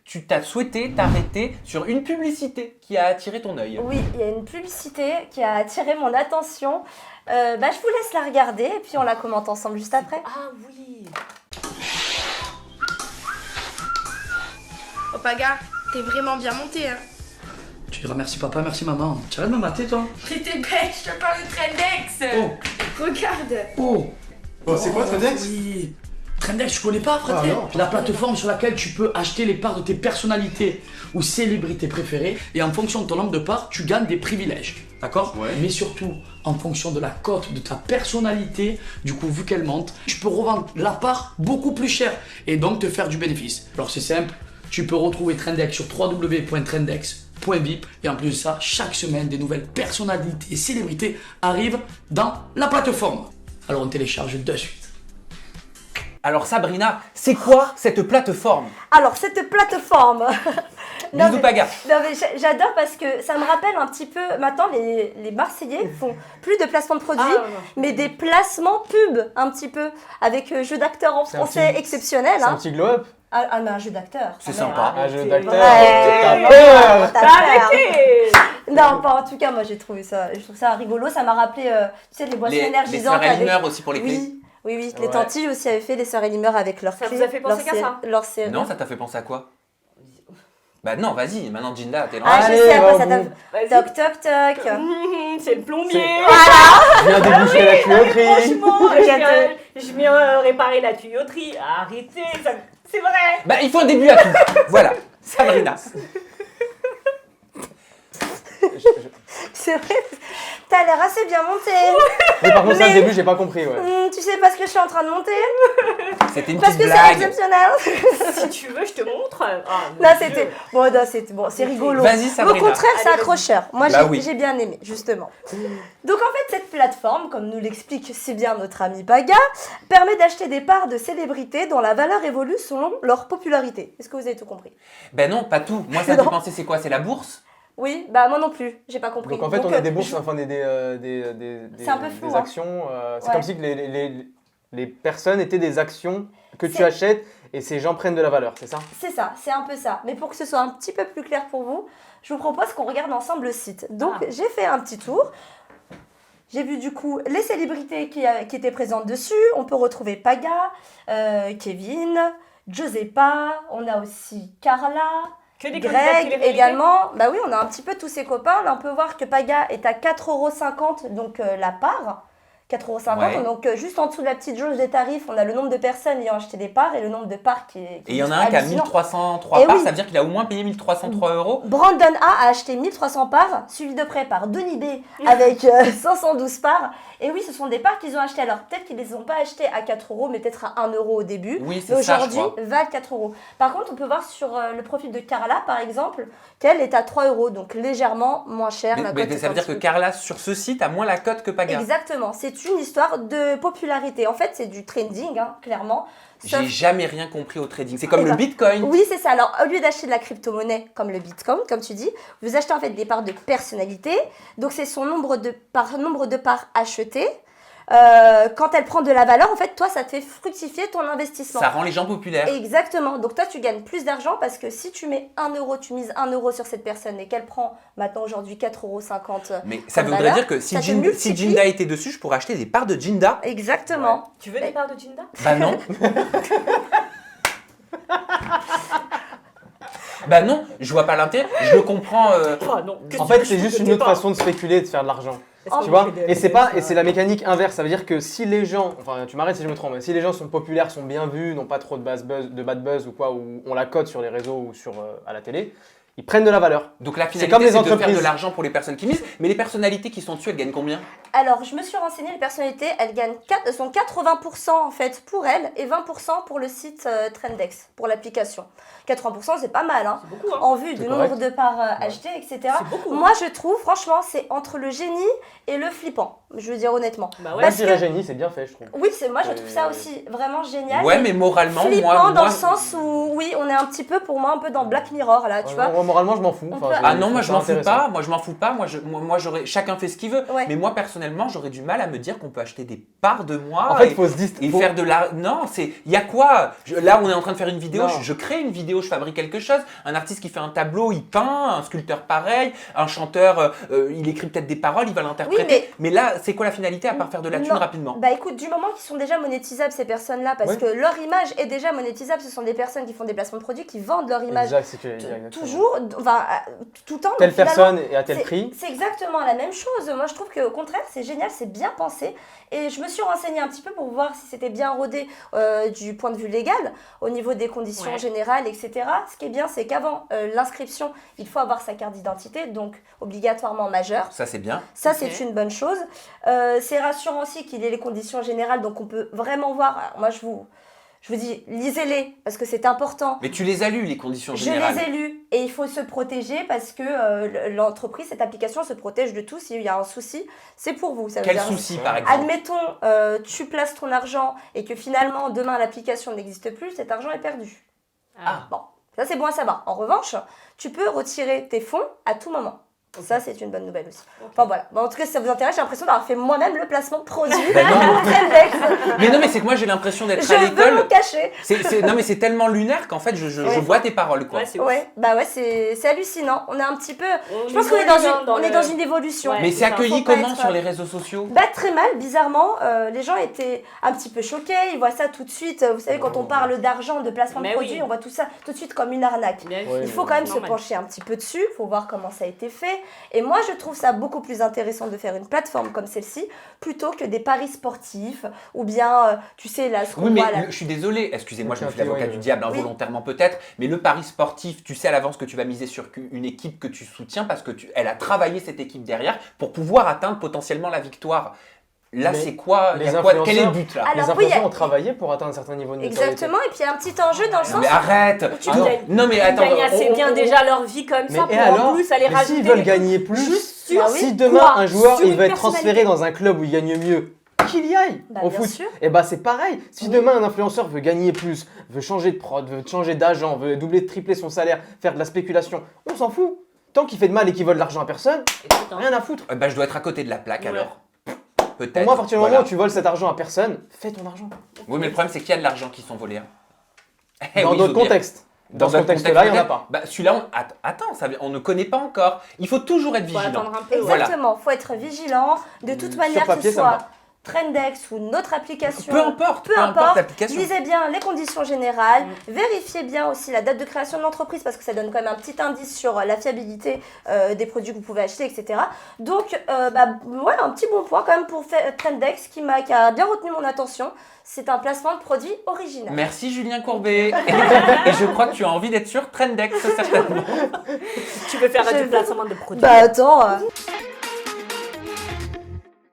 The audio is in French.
tu t'as souhaité t'arrêter sur une publicité qui a attiré ton œil. Oui, il y a une publicité qui a attiré mon attention. Je vous laisse la regarder et puis on la commente ensemble juste après. Ah oui. Oh Paga, t'es vraiment bien monté hein. Tu diras merci papa, merci maman. Tu arrêtes de me mater toi. Mais t'es bête, je te parle de Trendex. Oh, Regarde. oh. Oh, c'est quoi Trendex? Oui. Trendex, tu connais pas, frère? Ah, non. La plateforme sur laquelle tu peux acheter les parts de tes personnalités ou célébrités préférées et en fonction de ton nombre de parts, tu gagnes des privilèges. D'accord? Ouais. Mais surtout, en fonction de la cote de ta personnalité, du coup, vu qu'elle monte, tu peux revendre la part beaucoup plus cher et donc te faire du bénéfice. Alors c'est simple, tu peux retrouver Trendex sur www.trendex.vip et en plus de ça, chaque semaine, des nouvelles personnalités et célébrités arrivent dans la plateforme. Alors on télécharge de suite. Alors Sabrina, c'est quoi cette plateforme? Alors, cette plateforme. Non, Bisous Paga. Non, mais j'adore parce que ça me rappelle un petit peu. Maintenant, les Marseillais font plus de placements de produits, mais des placements pubs un petit peu, avec jeu d'acteurs en français exceptionnel. C'est un petit glow-up. Ah, mais un jeu d'acteur. C'est sympa. Un jeu d'acteur. Ouais. T'as peur. T'as peur. Non, pas en tout cas, moi j'ai trouvé ça, je trouve ça rigolo. Ça m'a rappelé, tu sais, les boissons Les énergisantes. sœurs Elimeur aussi pour les clés. Oui, oui, oui. Les Ouais. Tantilles aussi avaient fait les sœurs Elimeur avec leurs Ça clés. vous a fait penser qu'à ça leur série. Non, ça t'a fait penser à quoi? Bah non, vas-y, maintenant Ginda, t'es là. Ah, je Allez, sais, après ça vas-y. t'a. Toc, toc, toc. C'est le plombier. Je viens déboucher la tuyauterie. Franchement, Regarde. je viens réparer la tuyauterie. Arrêtez, c'est vrai. Bah il faut un début à tout. Voilà, Sabrina. C'est vrai, t'as l'air assez bien monté. Mais par contre, ça, au Mais- début, j'ai pas compris, ouais. Tu sais pas ce que je suis en train de monter? C'était une Parce petite que c'est blague. exceptionnel. Si tu veux, je te montre. Ah, mon Non, Dieu. c'était. Bon, non, c'était bon, c'est rigolo. Vas-y Au Sabrina. contraire, c'est Allez, vas-y. accrocheur. Moi, Bah j'ai oui. j'ai bien aimé, justement. Donc, en fait, cette plateforme, comme nous l'explique si bien notre ami Paga, permet d'acheter des parts de célébrités dont la valeur évolue selon leur popularité. Est-ce que vous avez tout compris? Ben non, pas tout. Moi ça me fait Non. penser c'est quoi? C'est la bourse? Oui, bah moi non plus, j'ai pas compris. Donc en fait, on a des bourses, je- enfin des C'est un peu flou, des hein. actions. C'est Ouais. comme si que les personnes étaient des actions que tu C'est- achètes et ces gens prennent de la valeur, c'est ça? C'est ça, c'est un peu ça. Mais pour que ce soit un petit peu plus clair pour vous, je vous propose qu'on regarde ensemble le site. Donc, j'ai fait un petit tour. J'ai vu du coup les célébrités qui étaient présentes dessus. On peut retrouver Paga, Kevin, Giuseppa, on a aussi Carla, Que des candidats de Greg télé-réalité. également. Bah oui, on a un petit peu tous ses copains. Là, on peut voir que Paga est à 4,50 €, donc la part. 4,50 €. Ouais. Donc, juste en dessous de la petite jauge des tarifs, on a le nombre de personnes ayant acheté des parts et le nombre de parts qui est. Et il y en a un qui a hallucinant. 1303 Eh parts, oui. ça veut dire qu'il a au moins payé 1303 €. Brandon A acheté 1300 parts, suivi de près par Denis B avec 512 parts. Et oui, ce sont des parts qu'ils ont achetées. Alors peut-être qu'ils ne les ont pas achetées à 4 €, mais peut-être à 1 € au début. Oui, c'est Mais ça, je aujourd'hui, crois. valent 4 €. Par contre, on peut voir sur le profil de Carla, par exemple, qu'elle est à 3 €, donc légèrement moins cher. La Mais cote ça est veut un dire que petit peu- Carla, sur ce site, a moins la cote que Paga. Exactement, c'est une histoire de popularité. En fait, c'est du trending, hein, clairement. Sauf- J'ai jamais rien compris au trading. C'est comme Eh le ben, Bitcoin. Oui, c'est ça. Alors, au lieu d'acheter de la crypto-monnaie comme le Bitcoin, comme tu dis, vous achetez en fait des parts de personnalité. Donc, c'est son nombre de parts achetées. Quand elle prend de la valeur, en fait, toi, ça te fait fructifier ton investissement. Ça rend les gens populaires. Exactement. Donc, toi, tu gagnes plus d'argent parce que si tu mets 1 €, tu mises 1 € sur cette personne et qu'elle prend maintenant aujourd'hui 4,50 €. Mais ça comme voudrait valeur, dire que si ça te si multiplie. Jinda était dessus, je pourrais acheter des parts de Jinda. Exactement. Tu veux des parts de Jinda? Bah non. Bah non, je vois pas l'intérêt. Je le comprends. Oh non. que En tu fait, veux, c'est je juste te une dis autre pas. façon de spéculer et de faire de l'argent. Oh, Tu vois? mais Et c'est pas, et c'est la mécanique inverse. Ça veut dire que si les gens, enfin, tu m'arrêtes si je me trompe, mais si les gens sont populaires, sont bien vus, n'ont pas trop de bad buzz ou quoi, ou on la cote sur les réseaux ou sur à la télé, ils prennent de la valeur. Donc la C'est finalité, comme les c'est de faire entreprises. de l'argent pour les personnes qui misent. Mais les personnalités qui sont dessus, elles gagnent combien? Alors, je me suis renseignée, les personnalités, elles sont 80% en fait pour elles et 20% pour le site Trendex, pour l'application. 80%, c'est pas mal, hein, C'est beaucoup, hein. en vue du C'est nombre correct. de parts achetées, etc. C'est beaucoup. Moi, je trouve, franchement, c'est entre le génie et le flippant, je veux dire honnêtement. Bah Moi, ouais. Parce je dirais que- génie, c'est bien fait, je trouve. Oui, moi, je trouve ça aussi vraiment génial. Ouais, Et mais moralement, flippant moi, dans le sens où, oui, on est un petit peu, pour moi, un peu dans Black Mirror, là, tu vois. Moi, moralement, je m'en fous. Enfin, Ah non, moi je m'en fous intéressant. pas. Moi je m'en fous pas. Moi j'aurais. Chacun fait ce qu'il veut. Ouais. Mais moi personnellement, j'aurais du mal à me dire qu'on peut acheter des parts de moi. En fait, et- il faut se Et faut- faire de la... Non, c'est... Il y a quoi? Là, on est en train de faire une vidéo, Non. je crée une vidéo, je fabrique quelque chose. Un artiste qui fait un tableau, il peint. Un sculpteur pareil. Un chanteur, il écrit peut-être des paroles, il va l'interpréter. Oui, mais là, c'est quoi la finalité à part faire de la thune Non. rapidement? Bah écoute, du moment qu'ils sont déjà monétisables ces personnes-là, parce Oui. que leur image est déjà monétisable, ce sont des personnes qui font des placements de produits, qui vendent leur image Exact, c'est que- exactement. toujours, enfin tout le temps. Telle donc finalement, personne et à tel c'est- prix. C'est exactement la même chose. Moi, je trouve qu'au contraire, c'est génial, c'est bien pensé. Et je me suis renseignée un petit peu pour voir si c'était bien rodé du point de vue légal, au niveau des conditions Ouais. générales, etc. Ce qui est bien, c'est qu'avant l'inscription, il faut avoir sa carte d'identité, donc obligatoirement majeure. Ça, c'est bien. Ça, Ok. c'est une bonne chose. C'est rassurant aussi qu'il ait les conditions générales, donc on peut vraiment voir. Alors, moi, je vous dis, lisez-les, parce que c'est important. Mais tu les as lus, les conditions Je générales. les ai lus et il faut se protéger parce que l'entreprise, cette application se protège de tout. S'il y a un souci, c'est pour vous. Ça veut Quel dire- souci, par exemple? Admettons, tu places ton argent et que finalement, demain, l'application n'existe plus, cet argent est perdu. Ah. Bon, ça c'est bon à savoir. En revanche, tu peux retirer tes fonds à tout moment. Ça, c'est une bonne nouvelle aussi. Enfin voilà. Bon, en tout cas, si ça vous intéresse, j'ai l'impression d'avoir fait moi-même le placement de produit Ben non. pour Trendex. Mais non, mais c'est que moi, j'ai l'impression d'être Je à veux l'école. me cacher. Non, mais c'est tellement lunaire qu'en fait, je Ouais. vois tes paroles, quoi. Ouais, c'est ouf. Ouais, bah ouais, c'est hallucinant. On est un petit peu. On Je pense qu'on est dans évolue, une, on est le- dans une évolution. Ouais. Mais c'est Faut accueilli pas comment être- sur les réseaux sociaux? Bah très mal, bizarrement, les gens étaient un petit peu choqués, ils voient ça tout de suite, vous savez quand on parle d'argent, de placement de Mais produits, oui. on voit tout ça tout de suite comme une arnaque. Bien Ouais, Il sûr. faut quand même Normal. se pencher un petit peu dessus, il faut voir comment ça a été fait. Et moi, je trouve ça beaucoup plus intéressant de faire une plateforme comme celle-ci, plutôt que des paris sportifs, ou bien, tu sais, là, ce qu'on Oui, mais voit là. je suis désolé, excusez-moi, je me Ok, fais l'avocat ouais, du ouais. diable Oui. involontairement peut-être, mais le pari sportif, tu sais à l'avance que tu vas miser sur une équipe que tu soutiens parce que elle a travaillé cette équipe derrière pour pouvoir atteindre potentiellement la victoire. Là, Mais c'est quoi, les quel est le influenceurs- but là? Alors, Les oui, influenceurs il y a- ont travaillé pour atteindre un certain niveau de notoriété. Exactement, et puis il y a un petit enjeu dans le Non, sens. mais arrête! Tu Ah non, gagnes- non, mais Ils attends, gagnent assez bien déjà leur vie comme Mais ça et pour alors en plus aller Mais rajouter s'ils veulent des gagner trucs plus, juste sur Bah oui. si demain quoi un joueur Sur il une va être transféré personnalité. dans un club où il gagne mieux, qu'il y aille Bah, au bien foot. sûr. Et bah c'est pareil. Si demain un influenceur veut gagner plus, veut changer de prod, veut changer d'agent, veut doubler, tripler son salaire, faire de la spéculation, on s'en fout. Tant qu'il fait de mal et qu'il vole de l'argent à personne, rien à foutre. bah, je dois être à côté de la plaque Ouais. alors. Peut-être. Pour moi, à partir du moment Voilà. où tu voles cet argent à personne, fais ton argent. Oui, mais le problème, c'est qu'il y a de l'argent qui sont volés. Hein. Eh Dans oui, d'autres je veux bien. contextes. Dans ce d'autres contexte-là, il n'y en a peut-être. pas. Bah, celui-là, attends, on ne connaît pas encore. Il faut toujours être Faut vigilant. attendre un peu. ouais. Voilà. Exactement, faut être vigilant. De toute manière, papier, que ce ça me soit va. Trendex ou notre application. Peu importe l'application. Lisez bien les conditions générales, vérifiez bien aussi la date de création de l'entreprise parce que ça donne quand même un petit indice sur la fiabilité des produits que vous pouvez acheter, etc. Donc, voilà, un petit bon point quand même pour Trendex qui a bien retenu mon attention. C'est un placement de produit original. Merci Julien Courbet. Et je crois que tu as envie d'être sur Trendex, certainement. Tu veux faire Je du veux- placement de produits. Bah attends.